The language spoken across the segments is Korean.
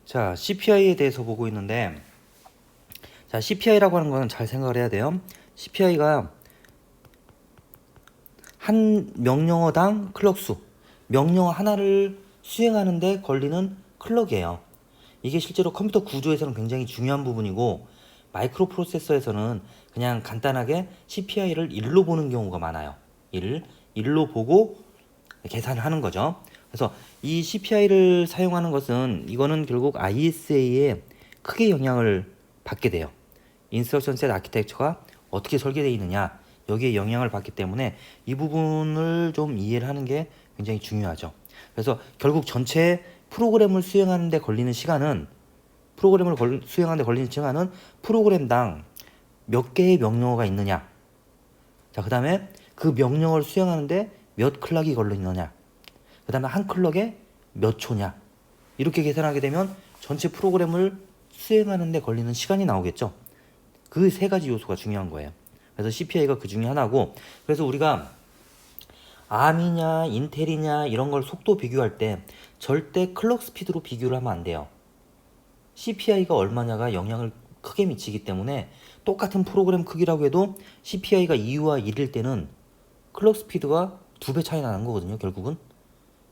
자, CPI에 대해서 보고 있는데, 자, CPI라고 하는 거는 잘 생각을 해야 돼요. CPI가 한 명령어당 클럭 수, 명령어 하나를 수행하는데 걸리는 클럭이에요. 이게 실제로 컴퓨터 구조에서는 굉장히 중요한 부분이고, 마이크로 프로세서에서는 그냥 간단하게 CPI를 1로 보는 경우가 많아요. 1로 보고 계산을 하는 거죠. 그래서 이 CPI를 사용하는 것은 이거는 결국 ISA에 크게 영향을 받게 돼요. 인스트럭션 셋 아키텍처가 어떻게 설계되어 있느냐, 여기에 영향을 받기 때문에 이 부분을 좀 이해를 하는 게 굉장히 중요하죠. 그래서 결국 전체 프로그램을 수행하는 데 걸리는 시간은 프로그램당 몇 개의 명령어가 있느냐, 자, 그 다음에 그 명령어를 수행하는데 몇 클럭이 걸리느냐, 그 다음에 한 클럭에 몇 초냐, 이렇게 계산하게 되면 전체 프로그램을 수행하는데 걸리는 시간이 나오겠죠. 그 세 가지 요소가 중요한 거예요. 그래서 CPI가 그 중에 하나고, 그래서 우리가 ARM이냐 인텔이냐 이런 걸 속도 비교할 때 절대 클럭 스피드로 비교를 하면 안 돼요. CPI가 얼마냐가 영향을 크게 미치기 때문에 똑같은 프로그램 크기라고 해도 CPI가 2와 1일 때는 클럭 스피드가 2배 차이 나는 거거든요, 결국은.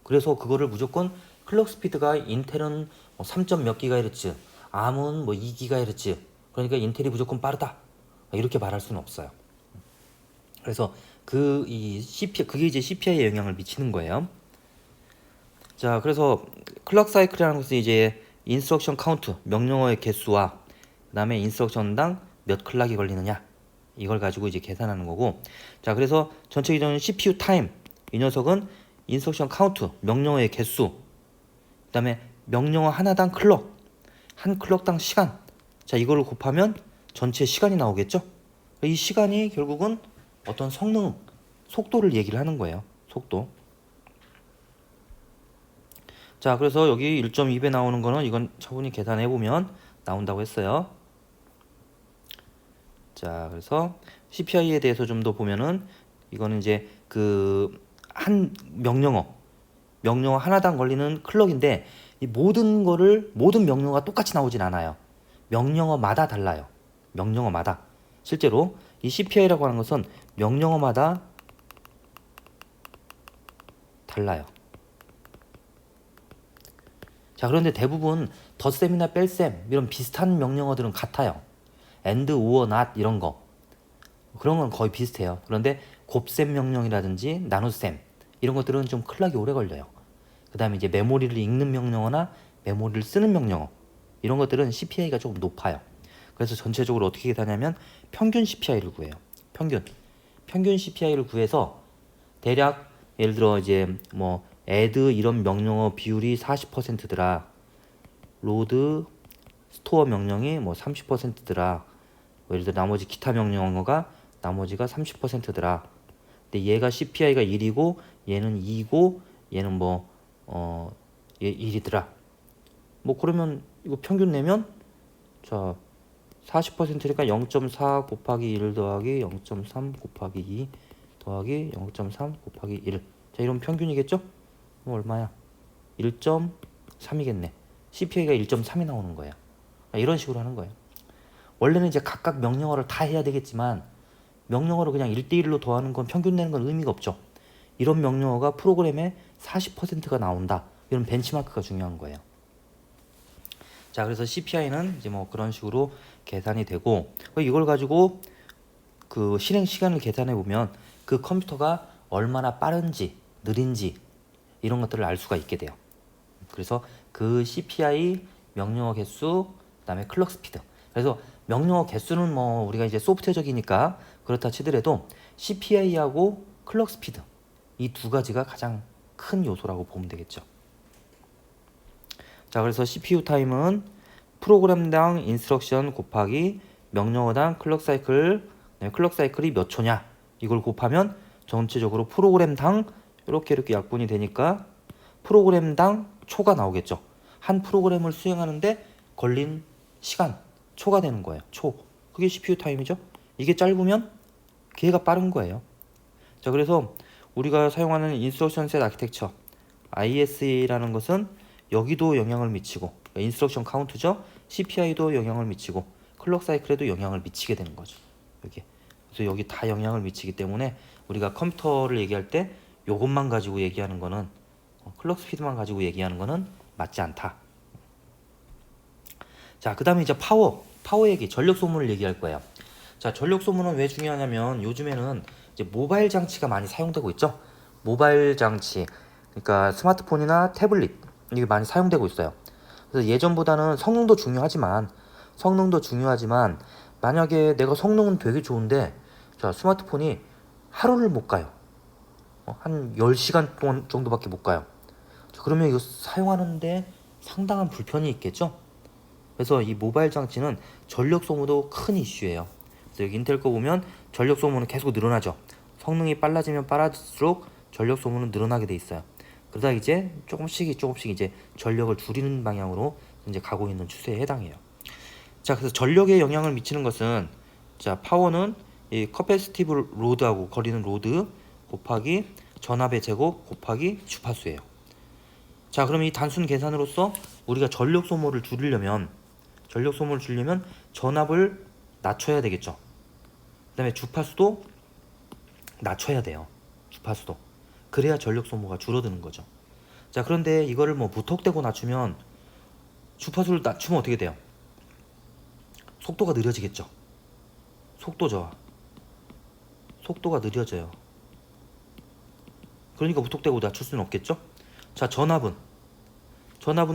그래서 그거를 무조건 클럭 스피드가 인텔은 3점 몇 기가헤르츠, ARM은 뭐 2기가헤르츠, 그러니까 인텔이 무조건 빠르다, 이렇게 말할 수는 없어요. 그래서 그게 이제 CPI에 영향을 미치는 거예요. 자, 그래서 클럭 사이클이라는 것은 이제 인스트럭션 카운트, 명령어의 개수와 그다음에 인스트럭션당 몇 클락이 걸리느냐, 이걸 가지고 이제 계산하는 거고. 자, 그래서 전체적인 CPU 타임, 이 녀석은 인스트럭션 카운트, 명령어의 개수, 그다음에 명령어 하나당 클럭, 한 클럭당 시간, 자, 이거를 곱하면 전체 시간이 나오겠죠. 이 시간이 결국은 어떤 성능, 속도를 얘기를 하는 거예요. 속도. 자, 그래서 여기 1.2배 나오는 거는 이건 차분히 계산해 보면 나온다고 했어요. 자, 그래서 CPI에 대해서 좀 더 보면은 이거는 이제 그 한 명령어 하나당 걸리는 클럭인데, 이 모든 명령어가 똑같이 나오진 않아요. 명령어마다 달라요. 명령어마다. 실제로 이 CPI라고 하는 것은 명령어마다 달라요. 자, 그런데 대부분 덧셈이나 뺄셈 이런 비슷한 명령어들은 같아요. and, or, not 이런 거, 그런 건 거의 비슷해요. 그런데 곱셈 명령이라든지 나눗셈 이런 것들은 좀 클락이 오래 걸려요. 그 다음에 이제 메모리를 읽는 명령어나 메모리를 쓰는 명령어, 이런 것들은 CPI가 조금 높아요. 그래서 전체적으로 어떻게 계산하냐면 평균 CPI를 구해요. 평균 CPI를 구해서 대략 예를 들어 이제 뭐 add 이런 명령어 비율이 40%더라, load 스토어 명령이 뭐 30%더라, 예를 들어 나머지 기타 명령어가 나머지가 30%더라. 근데 얘가 CPI가 1이고 얘는 2고 얘는 얘 1이더라. 뭐 그러면 이거 평균 내면, 자, 40%니까 0.4 곱하기 1 더하기 0.3 곱하기 2 더하기 0.3 곱하기 1. 자, 이런 평균이겠죠? 그럼 얼마야? 1.3이겠네. CPI가 1.3이 나오는 거예요. 이런 식으로 하는 거예요. 원래는 이제 각각 명령어를 다 해야 되겠지만 명령어를 그냥 1대1로 더하는 건, 평균 내는 건 의미가 없죠. 이런 명령어가 프로그램에 40%가 나온다, 이런 벤치마크가 중요한 거예요. 자, 그래서 CPI는 이제 뭐 그런 식으로 계산이 되고, 이걸 가지고 그 실행 시간을 계산해 보면 그 컴퓨터가 얼마나 빠른지 느린지 이런 것들을 알 수가 있게 돼요. 그래서 그 CPI, 명령어 개수, 그다음에 클럭 스피드. 그래서 명령어 개수는 뭐 우리가 이제 소프트웨어적이니까 그렇다 치더라도 CPI하고 클럭 스피드, 이 두 가지가 가장 큰 요소라고 보면 되겠죠. 자, 그래서 CPU 타임은 프로그램당 인스트럭션 곱하기 명령어당 클럭 사이클, 클럭 사이클이 몇 초냐, 이걸 곱하면 전체적으로 프로그램당 이렇게 약분이 되니까 프로그램당 초가 나오겠죠. 한 프로그램을 수행하는데 걸린 시간, 초가 되는 거예요. 초. 그게 CPU 타임이죠. 이게 짧으면 걔가 빠른 거예요. 자, 그래서 우리가 사용하는 인스트럭션 셋 아키텍처 ISA라는 것은 여기도 영향을 미치고, 인스트럭션 카운트죠. CPI도 영향을 미치고 클럭 사이클에도 영향을 미치게 되는 거죠. 여기. 그래서 여기 다 영향을 미치기 때문에 우리가 컴퓨터를 얘기할 때 요것만 가지고 얘기하는 거는 클럭 스피드만 가지고 얘기하는 거는 맞지 않다. 자, 그다음에 이제 파워 얘기, 전력 소모를 얘기할 거예요. 자, 전력 소모는 왜 중요하냐면 요즘에는 이제 모바일 장치가 많이 사용되고 있죠. 모바일 장치, 그러니까 스마트폰이나 태블릿 이게 많이 사용되고 있어요. 그래서 예전보다는 성능도 중요하지만 만약에 내가 성능은 되게 좋은데 자, 스마트폰이 하루를 못 가요. 한 10시간 동안 정도밖에 못 가요. 자, 그러면 이거 사용하는데 상당한 불편이 있겠죠. 그래서 이 모바일 장치는 전력 소모도 큰 이슈예요. 그래서 여기 인텔 거 보면 전력 소모는 계속 늘어나죠. 성능이 빨라지면 빨라질수록 전력 소모는 늘어나게 돼 있어요. 그러다 이제 조금씩 이제 전력을 줄이는 방향으로 이제 가고 있는 추세에 해당해요. 자, 그래서 전력에 영향을 미치는 것은 자, 파워는 이 커패시티브 로드하고 거리는 로드 곱하기 전압의 제곱 곱하기 주파수예요. 자, 그럼 이 단순 계산으로서 우리가 전력 소모를 줄이려면 전압을 낮춰야 되겠죠. 그다음에 주파수도 낮춰야 돼요. 주파수도. 그래야 전력 소모가 줄어드는 거죠. 자, 그런데 이거를 뭐 무턱대고 낮추면 주파수를 낮추면 어떻게 돼요? 속도가 느려지겠죠. 속도 저하. 속도가 느려져요. 그러니까 무턱대고 낮출 수는 없겠죠. 자, 전압은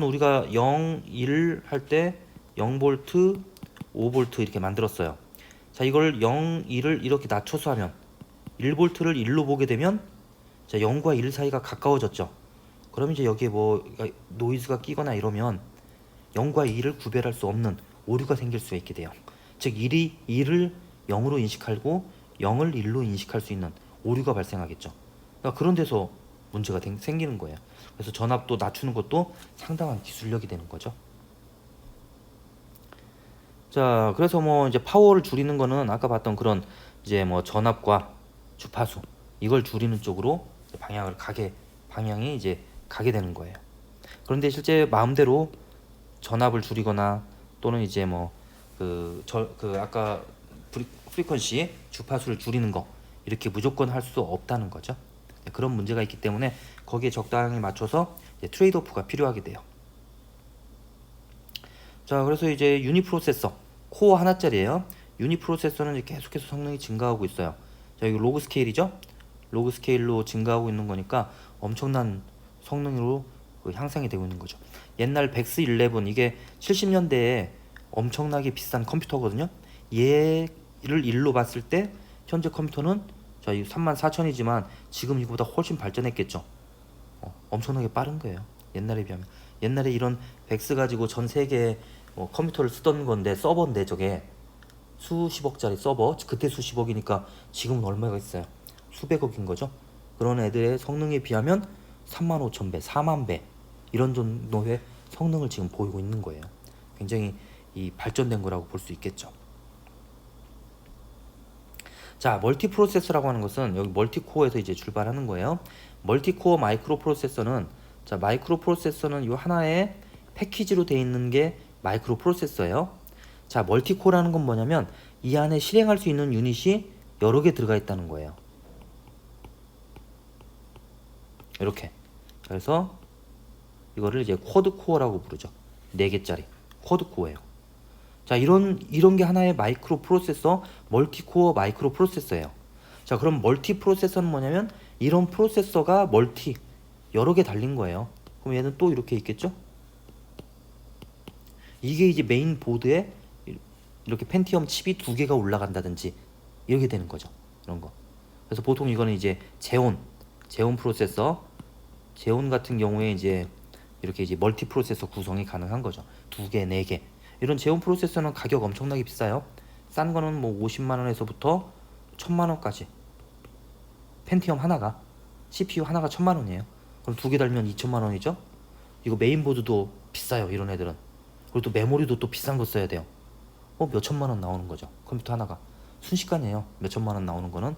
우리가 0, 1 할 때 0V, 5V 이렇게 만들었어요. 자, 이걸 0, 1을 이렇게 낮춰서 하면 1V를 1로 보게 되면 자, 0과 1 사이가 가까워졌죠. 그럼 이제 여기에 뭐 노이즈가 끼거나 이러면 0과 2를 구별할 수 없는 오류가 생길 수 있게 돼요. 즉 1을 0으로 인식하고 0을 1로 인식할 수 있는 오류가 발생하겠죠. 그러니까 그런 데서 문제가 생기는 거예요. 그래서 전압도 낮추는 것도 상당한 기술력이 되는 거죠. 자, 그래서 뭐 이제 파워를 줄이는 거는 아까 봤던 그런 이제 뭐 전압과 주파수 이걸 줄이는 쪽으로 방향이 이제 가게 되는 거예요. 그런데 실제 마음대로 전압을 줄이거나 또는 이제 뭐 아까 프리퀀시 주파수를 줄이는 거 이렇게 무조건 할 수 없다는 거죠. 그런 문제가 있기 때문에 거기에 적당히 맞춰서 트레이드오프가 필요하게 돼요. 자, 그래서 이제 유니프로세서 코어 하나짜리예요. 유니프로세서는 이제 계속해서 성능이 증가하고 있어요. 자, 여기 로그 스케일이죠. 로그 스케일로 증가하고 있는 거니까 엄청난 성능으로 향상이 되고 있는 거죠. 옛날 백스 11 이게 70년대에 엄청나게 비싼 컴퓨터거든요. 얘를 1로 봤을 때 현재 컴퓨터는 자, 34,000이지만 지금 이거보다 훨씬 발전했겠죠. 엄청나게 빠른 거예요. 옛날에 비하면. 옛날에 이런 백스 가지고 전 세계 컴퓨터를 쓰던 건데 서버인데 저게 수십억짜리 서버. 그때 수십억이니까 지금은 얼마가 있어요? 수백억인 거죠. 그런 애들의 성능에 비하면 35,000배, 4만배 이런 정도의 성능을 지금 보이고 있는 거예요. 굉장히 이 발전된 거라고 볼 수 있겠죠. 자, 멀티 프로세서라고 하는 것은 여기 멀티코어에서 이제 출발하는 거예요. 멀티코어 마이크로 프로세서는 자, 마이크로 프로세서는 이 하나의 패키지로 되어 있는 게 마이크로 프로세서예요. 자, 멀티코어라는 건 뭐냐면 이 안에 실행할 수 있는 유닛이 여러 개 들어가 있다는 거예요. 이렇게. 그래서 이거를 이제 쿼드코어라고 부르죠. 4개짜리 쿼드코어예요. 자, 이런 게 하나의 마이크로 프로세서, 멀티코어 마이크로 프로세서예요. 자, 그럼 멀티 프로세서는 뭐냐면 이런 프로세서가 여러 개 달린 거예요. 그럼 얘는 또 이렇게 있겠죠? 이게 이제 메인 보드에 이렇게 펜티엄 칩이 2개가 올라간다든지 이렇게 되는 거죠. 이런 거. 그래서 보통 이거는 이제 제온 프로세서, 제온 같은 경우에 이제 이렇게 이제 멀티 프로세서 구성이 가능한 거죠. 2개, 4개. 이런 제온 프로세서는 가격 엄청나게 비싸요. 싼 거는 뭐 50만 원에서부터 1000만 원까지. 펜티엄 하나가 CPU 하나가 1000만 원이에요. 그럼 2개 달면 2000만 원이죠. 이거 메인보드도 비싸요. 이런 애들은. 그리고 또 메모리도 또 비싼 거 써야 돼요. 몇천만 원 나오는 거죠. 컴퓨터 하나가. 순식간이에요. 몇천만 원 나오는 거는.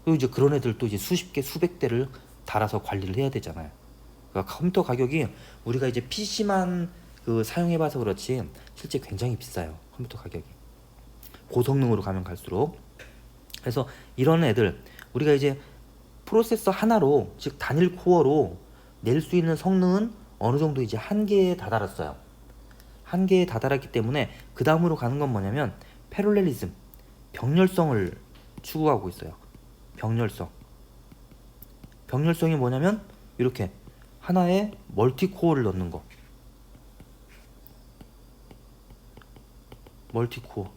그리고 이제 그런 애들 또 이제 수십 개, 수백 대를 달아서 관리를 해야 되잖아요. 그러니까 컴퓨터 가격이 우리가 이제 PC만 그 사용해봐서 그렇지 실제 굉장히 비싸요. 컴퓨터 가격이. 고성능으로 가면 갈수록. 그래서 이런 애들 우리가 이제 프로세서 하나로 즉 단일 코어로 낼 수 있는 성능은 어느 정도 이제 한계에 다다랐어요. 한계에 다다랐기 때문에 그 다음으로 가는 건 뭐냐면 패럴렐리즘, 병렬성을 추구하고 있어요. 병렬성. 병렬성이 뭐냐면 이렇게 하나에 멀티코어를 넣는 거. 멀티코어.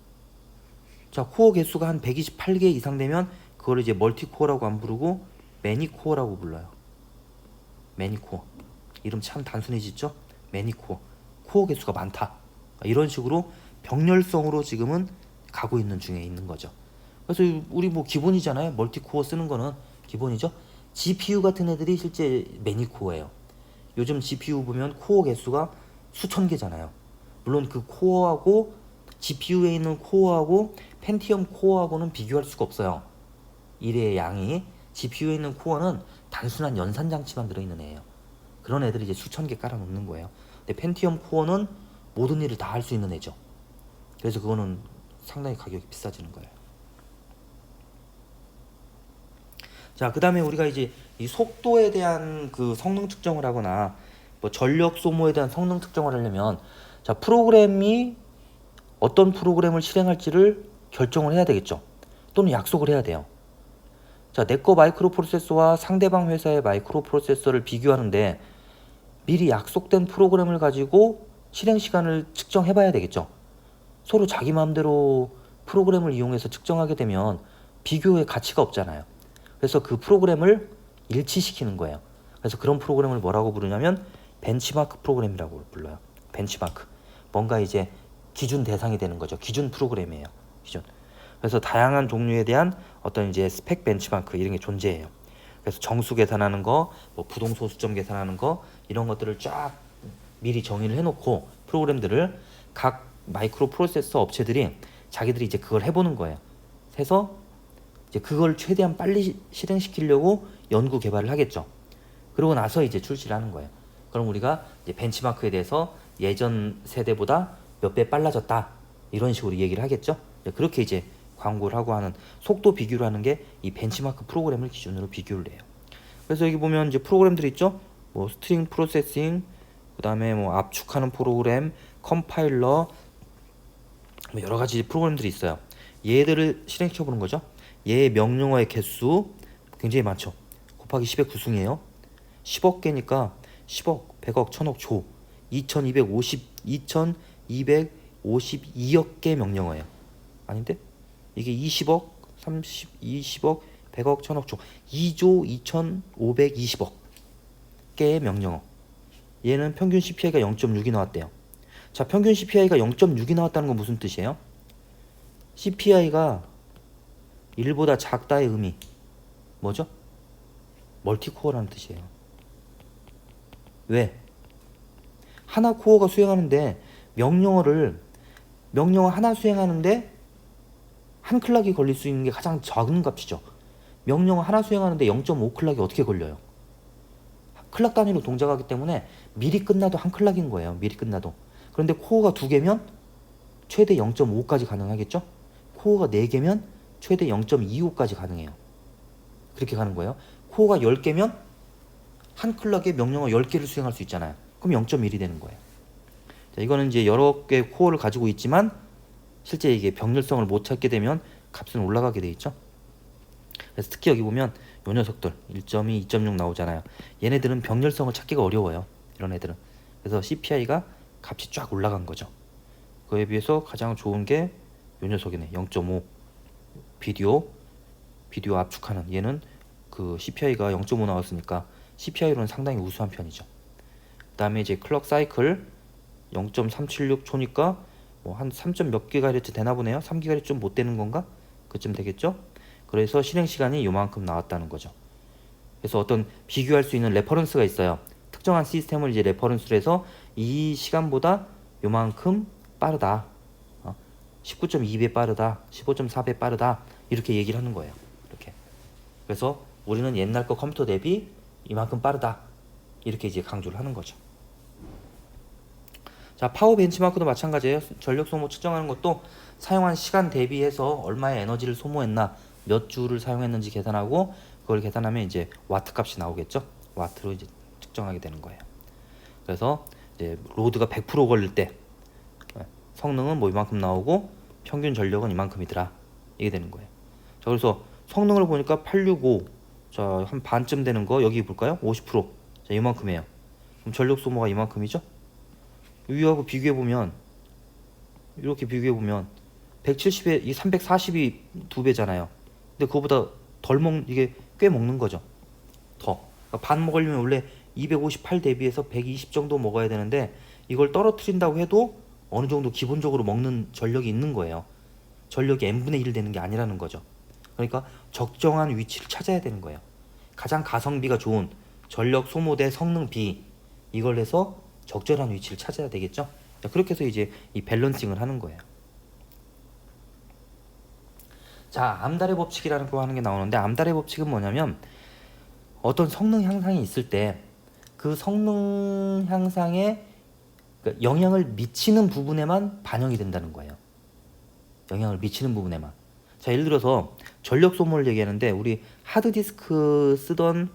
자, 코어 개수가 한 128개 이상 되면 그걸 이제 멀티코어라고 안 부르고 매니코어라고 불러요. 매니코어. 이름 참 단순해지죠? 매니코어. 코어 개수가 많다. 이런 식으로 병렬성으로 지금은 가고 있는 중에 있는 거죠. 그래서 우리 뭐 기본이잖아요. 멀티코어 쓰는 거는 기본이죠. GPU 같은 애들이 실제 매니코어예요. 요즘 GPU 보면 코어 개수가 수천 개잖아요. 물론 그 코어하고 GPU에 있는 코어하고 펜티엄 코어하고는 비교할 수가 없어요. 일의 양이. GPU에 있는 코어는 단순한 연산 장치만 들어있는 애예요. 그런 애들이 이제 수천 개 깔아 놓는 거예요. 근데 펜티엄 코어는 모든 일을 다 할 수 있는 애죠. 그래서 그거는 상당히 가격이 비싸지는 거예요. 자, 그 다음에 우리가 이제 이 속도에 대한 그 성능 측정을 하거나 뭐 전력 소모에 대한 성능 측정을 하려면 자, 프로그램이 어떤 프로그램을 실행할지를 결정을 해야 되겠죠. 또는 약속을 해야 돼요. 자, 내 거 마이크로 프로세서와 상대방 회사의 마이크로 프로세서를 비교하는데 미리 약속된 프로그램을 가지고 실행 시간을 측정해 봐야 되겠죠. 서로 자기 마음대로 프로그램을 이용해서 측정하게 되면 비교의 가치가 없잖아요. 그래서 그 프로그램을 일치시키는 거예요. 그래서 그런 프로그램을 뭐라고 부르냐면 벤치마크 프로그램이라고 불러요. 벤치마크. 뭔가 이제 기준 대상이 되는 거죠. 기준 프로그램이에요. 기준. 그래서 다양한 종류에 대한 어떤 이제 스펙 벤치마크 이런 게 존재해요. 그래서 정수 계산하는 거, 뭐 부동소 수점 계산하는 거 이런 것들을 쫙 미리 정의를 해놓고 프로그램들을 각 마이크로 프로세서 업체들이 자기들이 이제 그걸 해보는 거예요. 해서 이제 그걸 최대한 빨리 실행시키려고 연구 개발을 하겠죠. 그러고 나서 이제 출시를 하는 거예요. 그럼 우리가 이제 벤치마크에 대해서 예전 세대보다 몇 배 빨라졌다 이런 식으로 얘기를 하겠죠. 그렇게 이제 광고를 하고 하는 속도 비교를 하는 게 이 벤치마크 프로그램을 기준으로 비교를 해요. 그래서 여기 보면 이제 프로그램들이 있죠. 뭐 스트링 프로세싱, 그다음에 뭐 압축하는 프로그램, 컴파일러, 뭐 여러 가지 프로그램들이 있어요. 얘들을 실행시켜 보는 거죠. 얘의 명령어의 개수 굉장히 많죠. 곱하기 10의 구승이에요. 10억 개니까 10억, 100억, 1000억, 조 2252억 개 명령어예요. 아닌데? 이게 20억, 30, 20억, 100억, 1000억, 조 2조 2520억 개의 명령어. 얘는 평균 CPI가 0.6이 나왔대요. 자, 평균 CPI가 0.6이 나왔다는 건 무슨 뜻이에요? CPI가 1보다 작다의 의미 뭐죠? 멀티코어라는 뜻이에요. 왜? 하나 코어가 수행하는데 명령어 하나 수행하는데 한 클락이 걸릴 수 있는 게 가장 적은 값이죠. 명령어 하나 수행하는데 0.5 클락이 어떻게 걸려요? 클락 단위로 동작하기 때문에 미리 끝나도 한 클락인 거예요. 미리 끝나도. 그런데 코어가 2개면 최대 0.5까지 가능하겠죠? 코어가 4개면 최대 0.25까지 가능해요. 그렇게 가는 거예요. 코어가 10개면 한 클락에 명령어 10개를 수행할 수 있잖아요. 그럼 0.1이 되는 거예요. 자, 이거는 이제 여러 개의 코어를 가지고 있지만 실제 이게 병렬성을 못 찾게 되면 값은 올라가게 돼 있죠. 그래서 특히 여기 보면 요 녀석들 1.2, 2.6 나오잖아요. 얘네들은 병렬성을 찾기가 어려워요. 이런 애들은. 그래서 CPI가 값이 쫙 올라간 거죠. 그에 비해서 가장 좋은 게 요 녀석이네. 0.5 비디오 압축하는 얘는 그 CPI가 0.5 나왔으니까 CPI로는 상당히 우수한 편이죠. 그 다음에 이제 클럭 사이클 0.376 초니까 뭐 한 3. 몇 기가헤르츠 되나 보네요. 3기가헤르츠 좀 못 되는 건가? 그쯤 되겠죠? 그래서 실행 시간이 요만큼 나왔다는 거죠. 그래서 어떤 비교할 수 있는 레퍼런스가 있어요. 특정한 시스템을 이제 레퍼런스로 해서 이 시간보다 요만큼 빠르다. 19.2배 빠르다. 15.4배 빠르다. 이렇게 얘기를 하는 거예요. 이렇게. 그래서 우리는 옛날 거 컴퓨터 대비 이만큼 빠르다. 이렇게 이제 강조를 하는 거죠. 자, 파워 벤치마크도 마찬가지예요. 전력 소모 측정하는 것도 사용한 시간 대비해서 얼마의 에너지를 소모했나, 몇 주를 사용했는지 계산하고 그걸 계산하면 이제 와트 값이 나오겠죠. 와트로 이제 측정하게 되는 거예요. 그래서 이제 로드가 100% 걸릴 때 성능은 뭐 이만큼 나오고 평균 전력은 이만큼이더라. 이게 되는 거예요. 자, 그래서 성능을 보니까 865, 자, 한 반쯤 되는 거 여기 볼까요? 50%. 자, 이만큼이에요. 그럼 전력 소모가 이만큼이죠? 위하고 비교해 보면, 이렇게 비교해 보면 170에 이 340이 2배잖아요. 근데 그거보다 이게 꽤 먹는 거죠. 더. 그러니까 반 먹으려면 원래 258 대비해서 120 정도 먹어야 되는데 이걸 떨어뜨린다고 해도 어느 정도 기본적으로 먹는 전력이 있는 거예요. 전력이 n분의 1 되는 게 아니라는 거죠. 그러니까 적정한 위치를 찾아야 되는 거예요. 가장 가성비가 좋은 전력 소모 대 성능 비, 이걸 해서 적절한 위치를 찾아야 되겠죠. 그렇게 해서 이제 이 밸런싱을 하는 거예요. 자, 암달의 법칙이라는 거 하는 게 나오는데, 암달의 법칙은 뭐냐면 어떤 성능 향상이 있을 때 그 성능 향상에 영향을 미치는 부분에만 반영이 된다는 거예요. 영향을 미치는 부분에만. 자, 예를 들어서 전력 소모를 얘기하는데, 우리 하드디스크 쓰던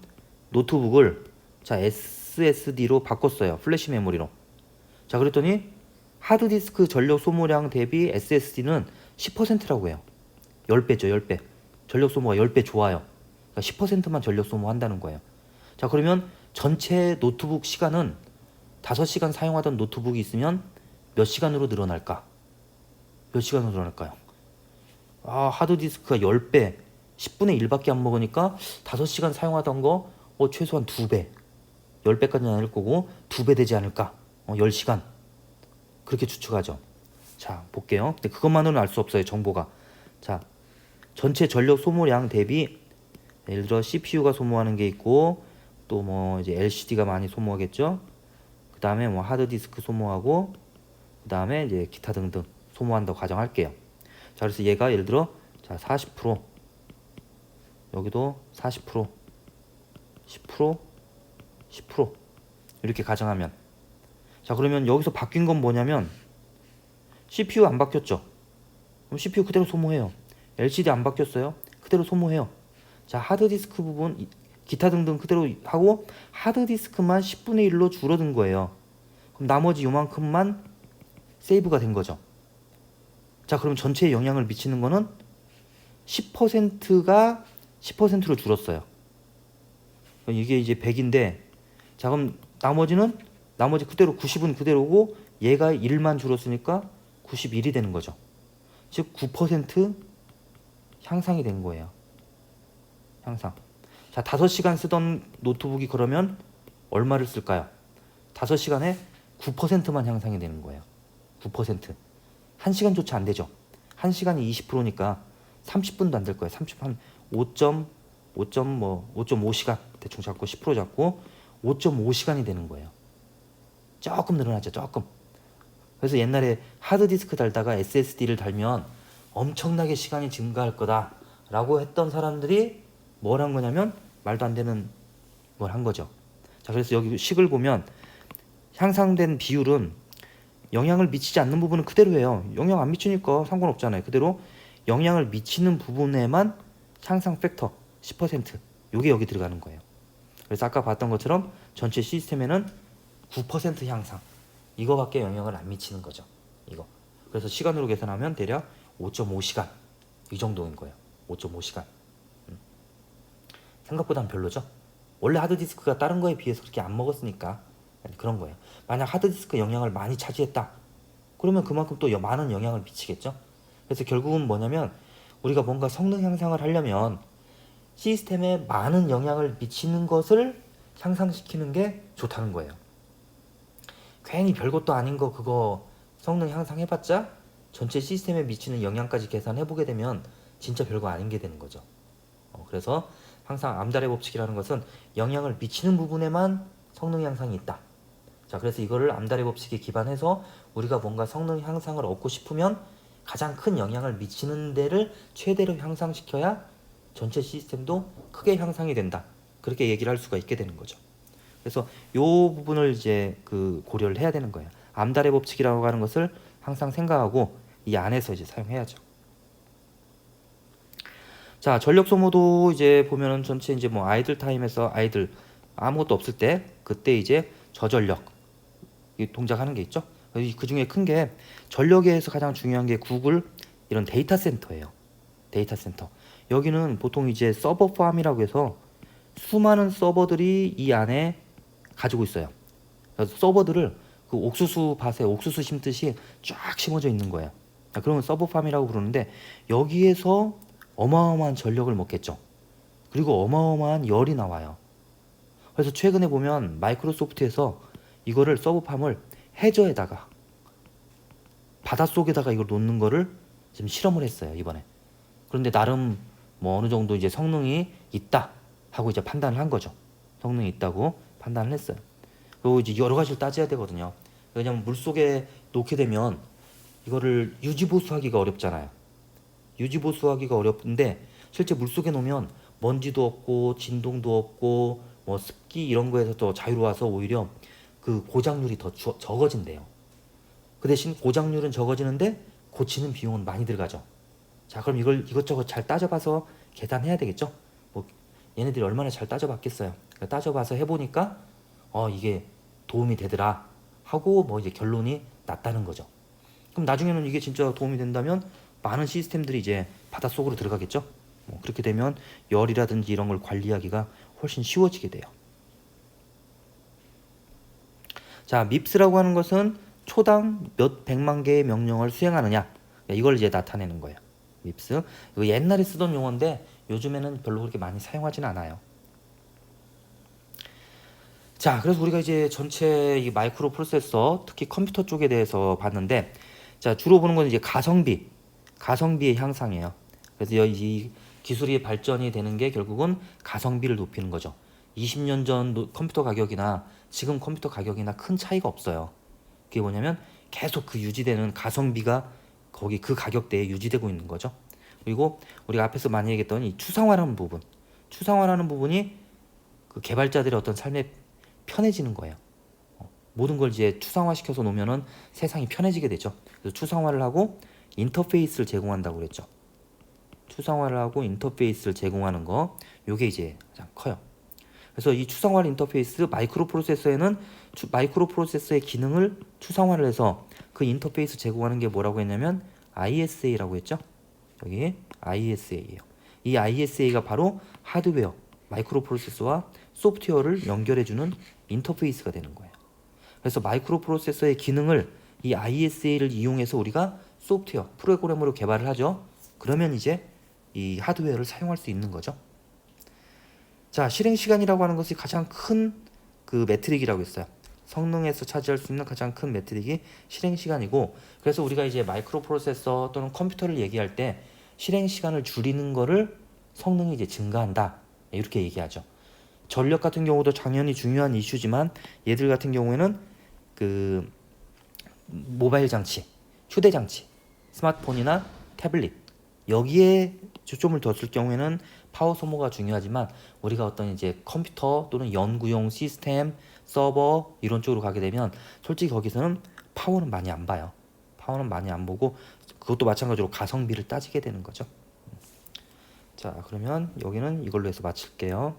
노트북을 자 SSD로 바꿨어요. 플래시 메모리로. 자, 그랬더니 하드디스크 전력 소모량 대비 SSD는 10%라고 해요. 10배죠. 10배. 전력 소모가 10배 좋아요. 그러니까 10%만 전력 소모한다는 거예요. 자, 그러면 전체 노트북 시간은 5시간 사용하던 노트북이 있으면 몇 시간으로 늘어날까? 몇 시간으로 늘어날까요? 아, 하드디스크가 10배, 10분의 1밖에 안 먹으니까 5시간 사용하던 거 최소한 2배, 10배까지는 아닐 거고 2배 되지 않을까? 10시간. 그렇게 추측하죠. 자, 볼게요. 근데 그것만으로는 알 수 없어요, 정보가. 자, 전체 전력 소모량 대비, 예를 들어 CPU가 소모하는 게 있고, 또 뭐 이제 LCD가 많이 소모하겠죠. 그 다음에 뭐 하드디스크 소모하고, 그 다음에 이제 기타 등등 소모한다고 가정할게요. 자, 그래서 얘가 예를 들어 자 40%, 여기도 40%, 10%, 10% 이렇게 가정하면, 자, 그러면 여기서 바뀐 건 뭐냐면 CPU 안 바뀌었죠. 그럼 CPU 그대로 소모해요. LCD 안 바뀌었어요. 그대로 소모해요. 자, 하드디스크 부분 기타 등등 그대로 하고 하드디스크만 10분의 1로 줄어든 거예요. 그럼 나머지 요만큼만 세이브가 된 거죠. 자, 그럼 전체에 영향을 미치는 거는 10%가 10%로 줄었어요. 이게 이제 100인데, 자, 그럼 나머지 그대로 90은 그대로고 얘가 1만 줄었으니까 91이 되는 거죠. 즉 9% 향상이 된 거예요. 향상. 자, 5시간 쓰던 노트북이 그러면 얼마를 쓸까요? 5시간에 9%만 향상이 되는 거예요. 9%. 1시간조차 안 되죠. 1시간이 20%니까 30분도 안 될 거예요. 30한 5.5시간 대충 잡고 10% 잡고 5.5시간이 되는 거예요. 조금 늘어나죠. 조금. 그래서 옛날에 하드디스크 달다가 SSD를 달면 엄청나게 시간이 증가할 거다라고 했던 사람들이 뭘 한 거냐면 말도 안 되는 걸 한 거죠. 자, 그래서 여기 식을 보면 향상된 비율은 영향을 미치지 않는 부분은 그대로예요. 영향 안 미치니까 상관없잖아요. 그대로 영향을 미치는 부분에만 향상 팩터 10%, 요게 여기 들어가는 거예요. 그래서 아까 봤던 것처럼 전체 시스템에는 9% 향상, 이거밖에 영향을 안 미치는 거죠. 이거. 그래서 시간으로 계산하면 대략 5.5시간 이 정도인 거예요. 5.5시간. 생각보다는 별로죠. 원래 하드디스크가 다른 거에 비해서 그렇게 안 먹었으니까 그런 거예요. 만약 하드디스크 영향을 많이 차지했다, 그러면 그만큼 또 많은 영향을 미치겠죠. 그래서 결국은 뭐냐면 우리가 뭔가 성능 향상을 하려면 시스템에 많은 영향을 미치는 것을 향상시키는 게 좋다는 거예요. 괜히 별것도 아닌 거 그거 성능 향상해봤자 전체 시스템에 미치는 영향까지 계산해보게 되면 진짜 별거 아닌 게 되는 거죠. 그래서 항상 암달의 법칙이라는 것은 영향을 미치는 부분에만 성능 향상이 있다. 자, 그래서 이거를 암달의 법칙에 기반해서 우리가 뭔가 성능 향상을 얻고 싶으면 가장 큰 영향을 미치는 데를 최대로 향상시켜야 전체 시스템도 크게 향상이 된다. 그렇게 얘기를 할 수가 있게 되는 거죠. 그래서 요 부분을 이제 고려를 해야 되는 거예요. 암달의 법칙이라고 하는 것을 항상 생각하고 이 안에서 이제 사용해야죠. 자, 전력 소모도 이제 보면은 전체 이제 뭐 아이들 타임에서 아이들 아무것도 없을 때 그때 이제 저전력 이 동작하는 게 있죠. 그 중에 큰 게 전력에서 가장 중요한 게 구글 이런 데이터 센터예요. 데이터 센터. 여기는 보통 이제 서버 팜이라고 해서 수많은 서버들이 이 안에 가지고 있어요. 그래서 서버들을 그 옥수수 밭에 옥수수 심듯이 쫙 심어져 있는 거예요. 그러면 서버 팜이라고 부르는데 여기에서 어마어마한 전력을 먹겠죠. 그리고 어마어마한 열이 나와요. 그래서 최근에 보면 마이크로소프트에서 이거를 서버팜을 해저에다가 바닷속에다가 이걸 놓는 거를 지금 실험을 했어요, 이번에. 그런데 나름 뭐 어느 정도 이제 성능이 있다 하고 이제 판단을 한 거죠. 성능이 있다고 판단을 했어요. 그리고 이제 여러 가지를 따져야 되거든요. 왜냐면 물속에 놓게 되면 이거를 유지보수하기가 어렵잖아요. 유지보수하기가 어렵는데 실제 물속에 놓으면 먼지도 없고 진동도 없고 뭐 습기 이런 거에서 더 자유로워서 오히려 그 고장률이 더 적어진대요. 그 대신 고장률은 적어지는데 고치는 비용은 많이 들어가죠. 자, 그럼 이걸 이것저것 잘 따져봐서 계산해야 되겠죠. 뭐 얘네들이 얼마나 잘 따져봤겠어요. 그러니까 따져봐서 해보니까 이게 도움이 되더라 하고 뭐 이제 결론이 났다는 거죠. 그럼 나중에는 이게 진짜 도움이 된다면 많은 시스템들이 이제 바닷속으로 들어가겠죠. 뭐 그렇게 되면 열이라든지 이런 걸 관리하기가 훨씬 쉬워지게 돼요. 자, 밉스라고 하는 것은 초당 몇 백만 개의 명령을 수행하느냐, 이걸 이제 나타내는 거예요. 밉스. 이거 옛날에 쓰던 용어인데 요즘에는 별로 그렇게 많이 사용하지는 않아요. 자, 그래서 우리가 이제 전체 이 마이크로 프로세서, 특히 컴퓨터 쪽에 대해서 봤는데, 자, 주로 보는 건 이제 가성비의 향상이에요. 그래서 이 기술이 발전이 되는 게 결국은 가성비를 높이는 거죠. 20년 전 컴퓨터 가격이나 지금 컴퓨터 가격이나 큰 차이가 없어요. 그게 뭐냐면 계속 그 유지되는 가성비가 거기 그 가격대에 유지되고 있는 거죠. 그리고 우리가 앞에서 많이 얘기했던 이 추상화라는 부분이 그 개발자들의 어떤 삶에 편해지는 거예요. 모든 걸 이제 추상화시켜서 놓으면은 세상이 편해지게 되죠. 그래서 추상화를 하고 인터페이스를 제공한다고 그랬죠. 추상화를 하고 인터페이스를 제공하는 거, 요게 이제 가장 커요. 그래서 이 추상화 인터페이스 마이크로 프로세서에는 마이크로 프로세서의 기능을 추상화를 해서 그 인터페이스 제공하는 게 뭐라고 했냐면 ISA라고 했죠. 여기 ISA예요. 이 ISA가 바로 하드웨어, 마이크로 프로세서와 소프트웨어를 연결해주는 인터페이스가 되는 거예요. 그래서 마이크로 프로세서의 기능을 이 ISA를 이용해서 우리가 소프트웨어, 프로그램으로 개발을 하죠. 그러면 이제 이 하드웨어를 사용할 수 있는 거죠. 자, 실행 시간이라고 하는 것이 가장 큰 그 매트릭이라고 했어요. 성능에서 차지할 수 있는 가장 큰 매트릭이 실행 시간이고, 그래서 우리가 이제 마이크로 프로세서 또는 컴퓨터를 얘기할 때 실행 시간을 줄이는 거를 성능이 이제 증가한다, 이렇게 얘기하죠. 전력 같은 경우도 당연히 중요한 이슈지만 얘들 같은 경우에는 그 모바일 장치, 휴대장치, 스마트폰이나 태블릿, 여기에 초점을 뒀을 경우에는 파워 소모가 중요하지만 우리가 어떤 이제 컴퓨터 또는 연구용 시스템, 서버 이런 쪽으로 가게 되면 솔직히 거기서는 파워는 많이 안 봐요. 파워는 많이 안 보고 그것도 마찬가지로 가성비를 따지게 되는 거죠. 자, 그러면 여기는 이걸로 해서 마칠게요.